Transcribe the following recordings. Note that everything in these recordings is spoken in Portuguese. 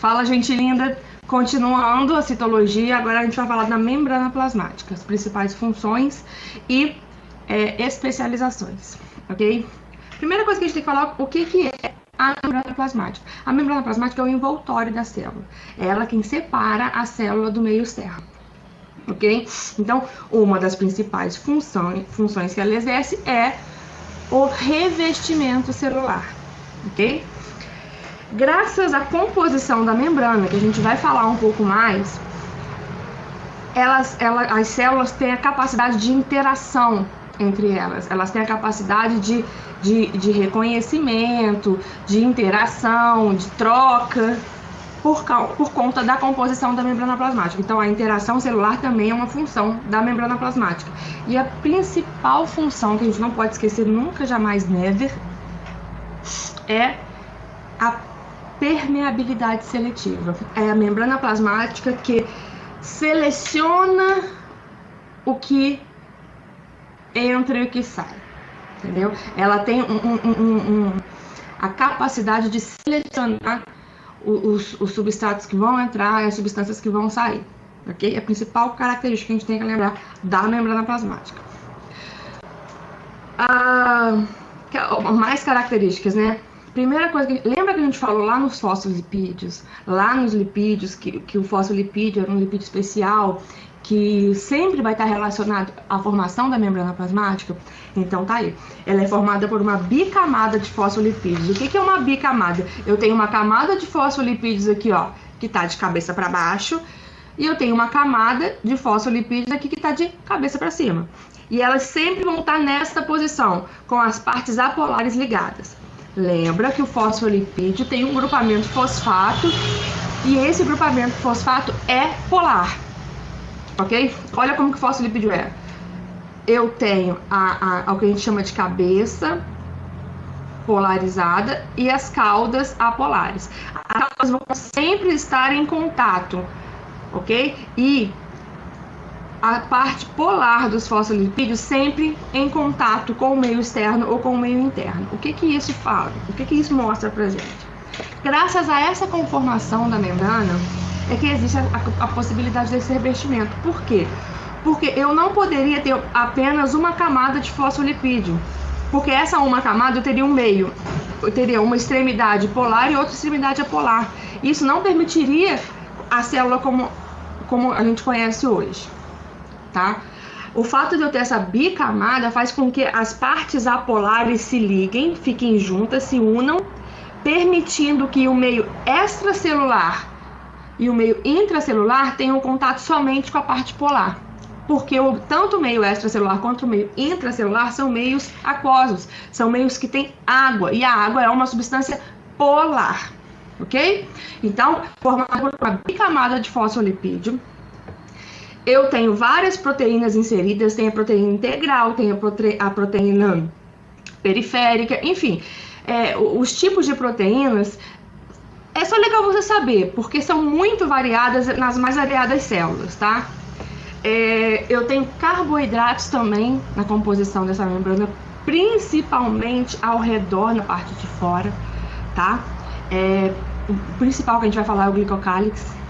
Fala, gente linda! Continuando a citologia, agora a gente vai falar da membrana plasmática, as principais funções e especializações, ok? Primeira coisa que a gente tem que falar, o que é a membrana plasmática? A membrana plasmática é o envoltório da célula, é ela quem separa a célula do meio externo, ok? Então, uma das principais funções que ela exerce é o revestimento celular, ok? Graças à composição da membrana, que a gente vai falar um pouco mais, as células têm a capacidade de interação entre elas. Elas têm a capacidade de reconhecimento, de interação, de troca, por conta da composição da membrana plasmática. Então, a interação celular também é uma função da membrana plasmática. E a principal função, que a gente não pode esquecer nunca, jamais, never, é a permeabilidade seletiva. É a membrana plasmática que seleciona o que entra e o que sai, entendeu? Ela tem a capacidade de selecionar os substratos que vão entrar e as substâncias que vão sair, ok? É a principal característica que a gente tem que lembrar da membrana plasmática. Mais características, né? Primeira coisa, lembra que a gente falou lá nos fosfolipídios, que o fosfolipídio era um lipídio especial, que sempre vai estar relacionado à formação da membrana plasmática? Então tá aí, ela é formada por uma bicamada de fosfolipídios. O que é uma bicamada? Eu tenho uma camada de fosfolipídios aqui, ó, que tá de cabeça para baixo, e eu tenho uma camada de fosfolipídios aqui que tá de cabeça para cima. E elas sempre vão estar nessa posição, com as partes apolares ligadas. Lembra que o fosfolipídio tem um grupamento fosfato e esse grupamento fosfato é polar, ok? Olha como que o fosfolipídio é. Eu tenho o que a gente chama de cabeça polarizada e as caudas apolares. As caudas vão sempre estar em contato, ok? E a parte polar dos fosfolipídios sempre em contato com o meio externo ou com o meio interno. O que isso fala? O que isso mostra pra gente? Graças a essa conformação da membrana é que existe a possibilidade desse revestimento. Por quê? Porque eu não poderia ter apenas uma camada de fosfolipídio, porque essa uma camada eu teria um meio, eu teria uma extremidade polar e outra extremidade apolar. Isso não permitiria a célula como a gente conhece hoje. Tá? O fato de eu ter essa bicamada faz com que as partes apolares se liguem, fiquem juntas, se unam, permitindo que o meio extracelular e o meio intracelular tenham contato somente com a parte polar. Porque tanto o meio extracelular quanto o meio intracelular são meios aquosos, são meios que têm água, e a água é uma substância polar, ok? Então, formada por uma bicamada de fosfolipídio, eu tenho várias proteínas inseridas, tem a proteína integral, tem a proteína periférica, enfim, os tipos de proteínas é só legal você saber, porque são muito variadas nas mais variadas células, tá? Eu tenho carboidratos também na composição dessa membrana, principalmente ao redor, na parte de fora, tá? O principal que a gente vai falar é o glicocálix.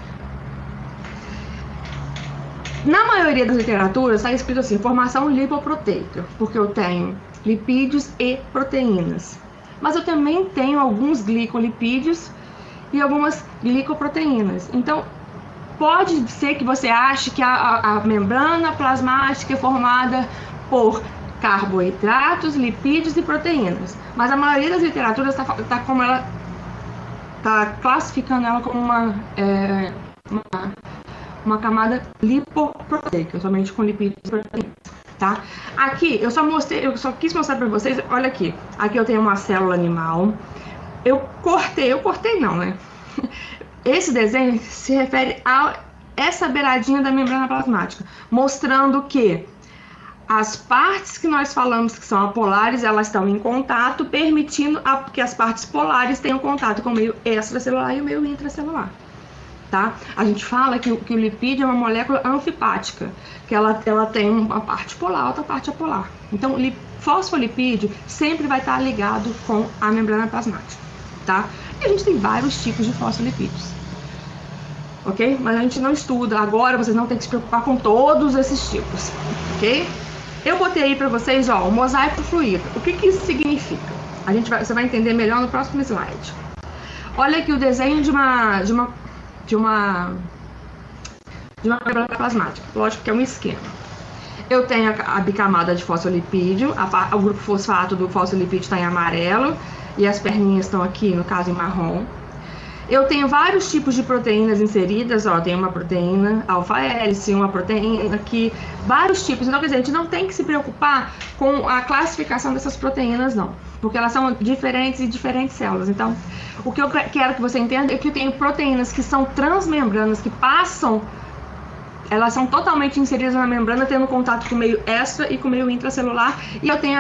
Na maioria das literaturas está escrito assim, formação lipoproteica, porque eu tenho lipídios e proteínas. Mas eu também tenho alguns glicolipídios e algumas glicoproteínas. Então, pode ser que você ache que a membrana plasmática é formada por carboidratos, lipídios e proteínas. Mas a maioria das literaturas está classificando ela como uma camada lipoproteica, somente com lipídios e proteínas, tá? Aqui, eu só quis mostrar para vocês, olha aqui. Aqui eu tenho uma célula animal. Eu cortei não, né? Esse desenho se refere a essa beiradinha da membrana plasmática, mostrando que as partes que nós falamos que são apolares, elas estão em contato, permitindo que as partes polares tenham contato com o meio extracelular e o meio intracelular. Tá? A gente fala que o lipídio é uma molécula anfipática, que ela tem uma parte polar, outra parte apolar. Então, fosfolipídio sempre vai estar ligado com a membrana plasmática, tá? E a gente tem vários tipos de fosfolipídios. ok? Mas a gente não estuda. Agora vocês não têm que se preocupar com todos esses tipos, ok? Eu botei aí para vocês, ó, o mosaico fluido. O que que isso significa? Você vai entender melhor no próximo slide. Olha aqui o desenho de uma membrana plasmática. Lógico que é um esquema. Eu tenho a bicamada de fosfolipídio, o grupo fosfato do fosfolipídio está em amarelo e as perninhas estão aqui, no caso, em marrom. Eu tenho vários tipos de proteínas inseridas, ó, tem uma proteína alfa-hélice, uma proteína aqui, vários tipos. Então, quer dizer, a gente não tem que se preocupar com a classificação dessas proteínas, não, porque elas são diferentes e diferentes células. Então, o que eu quero que você entenda é que eu tenho proteínas que são transmembranas, que passam, elas são totalmente inseridas na membrana, tendo contato com o meio extra e com o meio intracelular, e eu tenho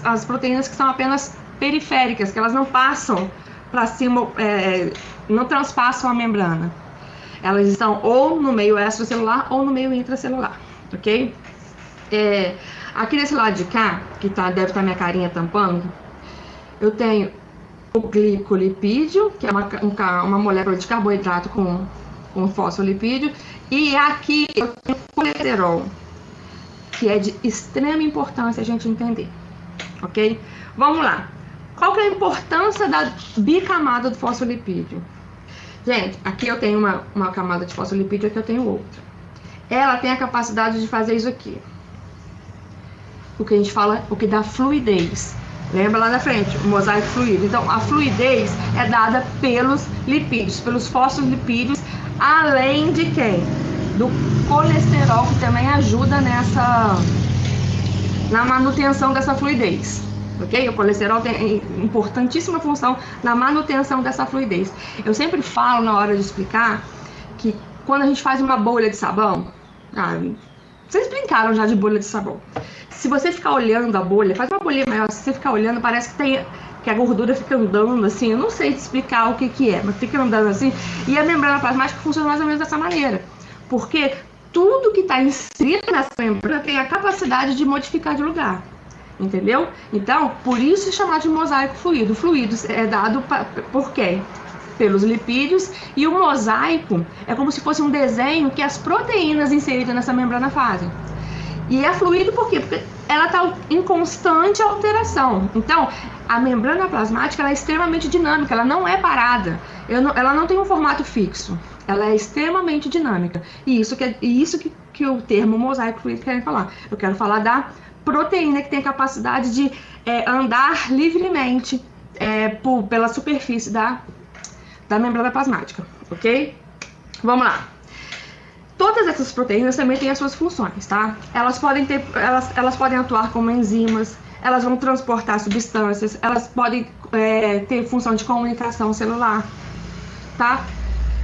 as proteínas que são apenas periféricas, que elas não passam para cima, não transpassam a membrana. Elas estão ou no meio extracelular ou no meio intracelular, ok? Aqui desse lado de cá, que deve estar minha carinha tampando, eu tenho o glicolipídio, que é uma molécula de carboidrato com fosfolipídio, e aqui eu tenho o colesterol, que é de extrema importância a gente entender, ok? Vamos lá. Qual que é a importância da bicamada do fosfolipídio? Gente, aqui eu tenho uma camada de fosfolipídio, aqui eu tenho outra. Ela tem a capacidade de fazer isso aqui. O que a gente fala, o que dá fluidez. Lembra lá na frente, o mosaico fluido. Então, a fluidez é dada pelos lipídios, pelos fosfolipídios, além de quem? Do colesterol, que também ajuda na manutenção dessa fluidez. Ok? O colesterol tem importantíssima função na manutenção dessa fluidez. Eu sempre falo na hora de explicar que quando a gente faz uma bolha de sabão, vocês brincaram já de bolha de sabão. Se você ficar olhando a bolha, faz uma bolha maior, se você ficar olhando, parece que a gordura fica andando assim, eu não sei te explicar o que é, mas fica andando assim, e a membrana plasmática funciona mais ou menos dessa maneira, porque tudo que está inserido nessa membrana tem a capacidade de modificar de lugar. Entendeu? Então, por isso é chamado de mosaico fluido. O fluido é dado por quem? Pelos lipídios, e o mosaico é como se fosse um desenho que as proteínas inseridas nessa membrana fazem. E é fluido por quê? Porque ela está em constante alteração. Então, a membrana plasmática ela é extremamente dinâmica, ela não é parada. Ela não tem um formato fixo. Ela é extremamente dinâmica. E isso que o termo mosaico fluido quer falar. Eu quero falar da proteína que tem a capacidade de andar livremente pela superfície da membrana plasmática, ok? Vamos lá. Todas essas proteínas também têm as suas funções, tá? Elas podem atuar como enzimas, elas vão transportar substâncias, elas podem ter função de comunicação celular, tá?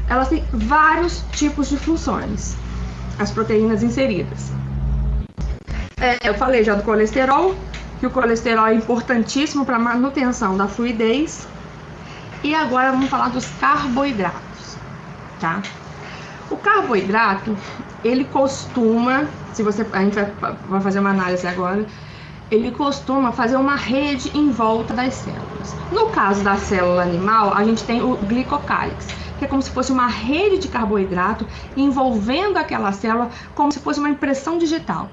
Elas têm vários tipos de funções, as proteínas inseridas. Eu falei já do colesterol, que o colesterol é importantíssimo para a manutenção da fluidez. E agora vamos falar dos carboidratos, tá? O carboidrato, ele costuma, a gente vai fazer uma análise agora, ele costuma fazer uma rede em volta das células. No caso da célula animal, a gente tem o glicocálix, que é como se fosse uma rede de carboidrato envolvendo aquela célula como se fosse uma impressão digital.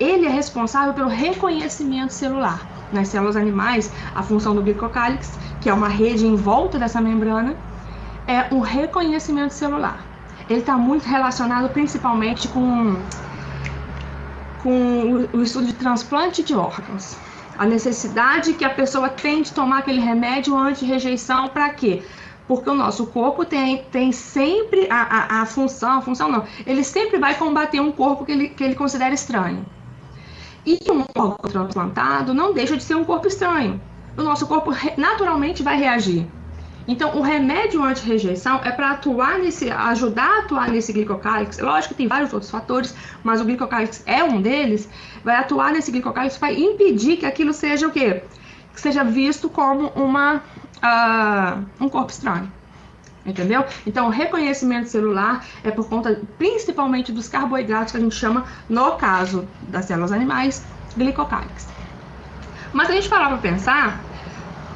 Ele é responsável pelo reconhecimento celular. Nas células animais, a função do glicocálix, que é uma rede em volta dessa membrana, é um reconhecimento celular. Ele está muito relacionado principalmente com o estudo de transplante de órgãos. A necessidade que a pessoa tem de tomar aquele remédio anti-rejeição, para quê? Porque o nosso corpo tem sempre a função não, ele sempre vai combater um corpo que ele considera estranho. E um órgão transplantado não deixa de ser um corpo estranho. O nosso corpo naturalmente vai reagir. Então, o remédio anti-rejeição é para ajudar a atuar nesse glicocálix. Lógico que tem vários outros fatores, mas o glicocálix é um deles. Vai atuar nesse glicocálix, vai impedir que aquilo seja o quê? Que seja visto como um corpo estranho. Entendeu? Então, o reconhecimento celular é por conta principalmente dos carboidratos que a gente chama, no caso das células animais, glicocálix. Mas se a gente parar para pensar,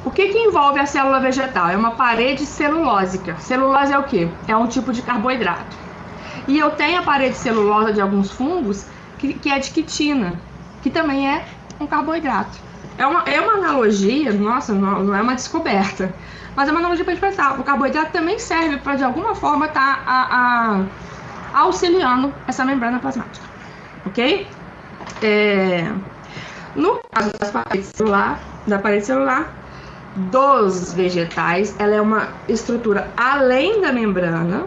O que envolve a célula vegetal? É uma parede celulósica. Celulose é o quê? É um tipo de carboidrato. E eu tenho a parede celulosa de alguns fungos que é de quitina, que também é um carboidrato. É uma analogia, nossa, não é uma descoberta, mas é uma analogia para a gente pensar. O carboidrato também serve para, de alguma forma, estar auxiliando essa membrana plasmática, ok? No caso da parede celular dos vegetais, ela é uma estrutura além da membrana,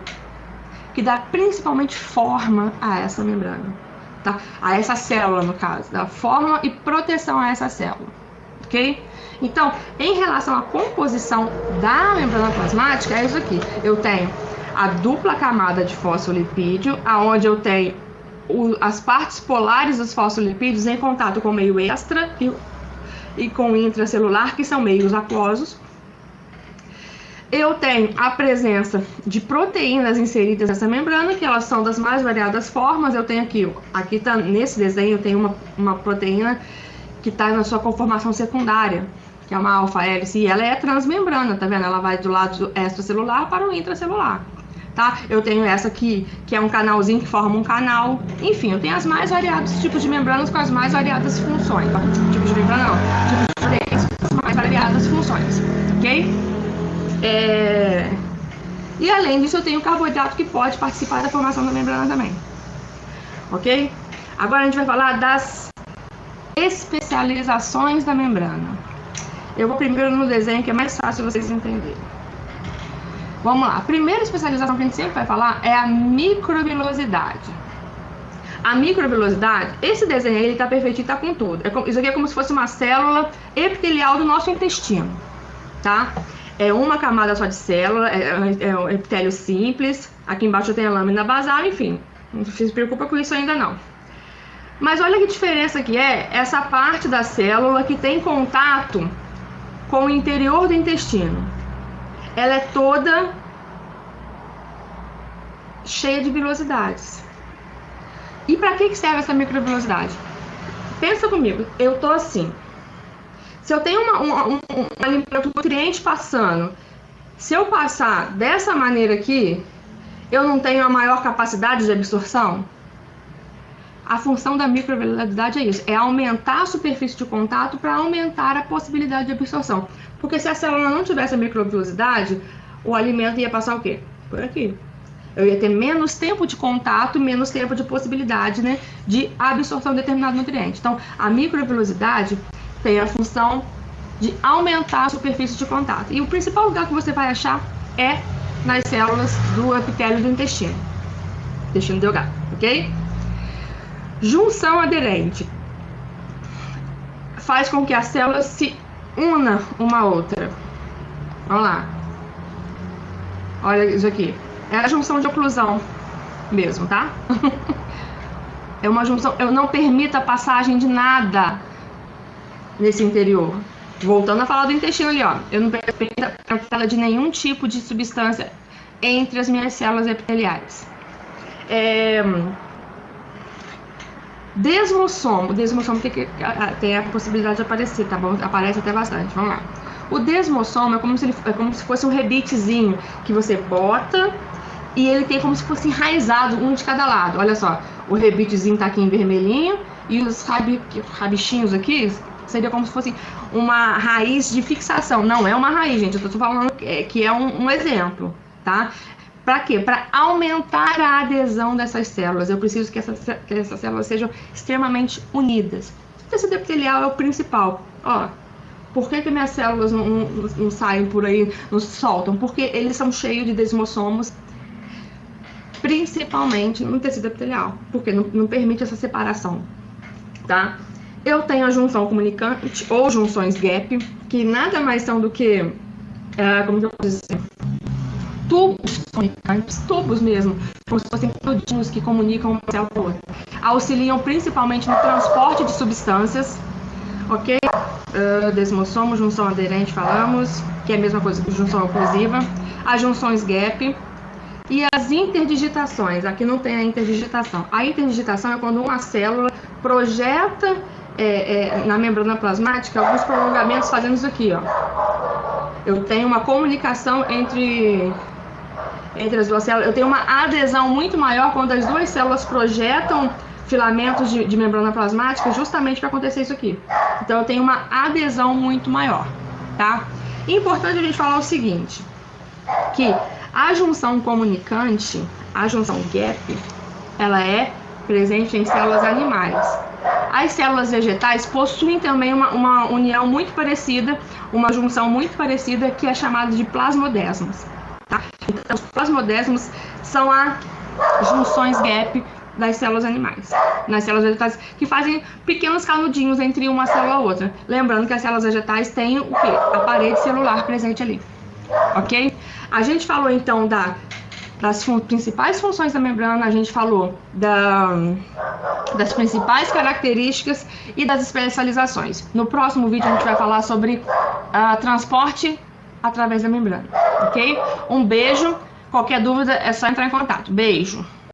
que dá principalmente forma a essa membrana, tá? A essa célula, no caso, dá forma e proteção a essa célula, ok? Então, em relação à composição da membrana plasmática, é isso aqui. Eu tenho a dupla camada de fosfolipídio, aonde eu tenho as partes polares dos fosfolipídios em contato com o meio extra e com o intracelular, que são meios aquosos. Eu tenho a presença de proteínas inseridas nessa membrana, que elas são das mais variadas formas. Eu tenho aqui tá, nesse desenho, eu tenho uma proteína que está na sua conformação secundária, que é uma alfa-hélice, e ela é transmembrana, tá vendo? Ela vai do lado extracelular para o intracelular, tá? Eu tenho essa aqui, que é um canalzinho que forma um canal. Enfim, eu tenho as mais variados tipos de membranas com as mais variadas funções. Tipo de membrana não, tipo de proteínas com as mais variadas funções, ok? E além disso, eu tenho carboidrato que pode participar da formação da membrana também, ok? Agora a gente vai falar das especializações da membrana. Eu vou primeiro no desenho, que é mais fácil vocês entenderem. Vamos lá. A primeira especialização que a gente sempre vai falar é a microvilosidade. A microvilosidade, esse desenho aí, ele tá perfeitinho, tá com tudo. Isso aqui é como se fosse uma célula epitelial do nosso intestino, tá? É uma camada só de célula, é um epitélio simples. Aqui embaixo tem a lâmina basal, enfim. Não se preocupa com isso ainda não. Mas olha que diferença que é essa parte da célula que tem contato com o interior do intestino. Ela é toda cheia de vilosidades. E para que serve essa microvilosidade? Pensa comigo, eu tô assim. Se eu tenho um alimento nutriente passando, se eu passar dessa maneira aqui, eu não tenho a maior capacidade de absorção? A função da microvilosidade é isso, é aumentar a superfície de contato para aumentar a possibilidade de absorção. Porque se a célula não tivesse a microvilosidade, o alimento ia passar o quê? Por aqui. Eu ia ter menos tempo de contato, menos tempo de possibilidade, né, de absorção de determinado nutriente. Então, a microvilosidade tem a função de aumentar a superfície de contato. E o principal lugar que você vai achar é nas células do epitélio do intestino delgado, ok? Junção aderente faz com que a célula se una uma à outra. Vamos lá. Olha isso aqui. É a junção de oclusão mesmo, tá? É uma junção. Eu não permito a passagem de nada nesse interior. Voltando a falar do intestino ali, ó. Eu não permito a entrada de nenhum tipo de substância entre as minhas células epiteliais. Desmossomo tem a possibilidade de aparecer, tá bom? Aparece até bastante, vamos lá. O desmossomo é como se fosse um rebitezinho que você bota e ele tem como se fosse enraizado, um de cada lado. Olha só, o rebitezinho tá aqui em vermelhinho e os rabichinhos aqui seria como se fosse uma raiz de fixação. Não é uma raiz, gente, eu tô falando que é um exemplo, tá? Para quê? Para aumentar a adesão dessas células. Eu preciso que essas células sejam extremamente unidas. O tecido epitelial é o principal. Ó, por que minhas células não saem por aí, não soltam? Porque eles são cheios de desmossomos, principalmente no tecido epitelial, porque não permite essa separação, tá? Eu tenho a junção comunicante ou junções gap, que nada mais são do que, como eu posso dizer, tubos comunicantes, tubos mesmo, como se fossem canudinhos que comunicam uma célula com a outra. Auxiliam principalmente no transporte de substâncias, ok? Desmossomo, junção aderente, falamos, que é a mesma coisa que junção oclusiva. As junções gap e as interdigitações. Aqui não tem a interdigitação. A interdigitação é quando uma célula projeta na membrana plasmática alguns prolongamentos fazendo isso aqui, ó. Eu tenho uma comunicação entre as duas células, eu tenho uma adesão muito maior quando as duas células projetam filamentos de membrana plasmática, justamente para acontecer isso aqui. Então eu tenho uma adesão muito maior, tá? Importante a gente falar o seguinte, que a junção comunicante, a junção gap, ela é presente em células animais. As células vegetais possuem também uma união muito parecida, uma junção muito parecida, que é chamada de plasmodesmos, tá? Então, os plasmodesmos são as junções gap das células animais, nas células vegetais, que fazem pequenos canudinhos entre uma célula e outra. Lembrando que as células vegetais têm o quê? A parede celular presente ali, ok? A gente falou então das principais funções da membrana, a gente falou das principais características e das especializações. No próximo vídeo a gente vai falar sobre transporte através da membrana, ok? Um beijo, qualquer dúvida é só entrar em contato. Beijo!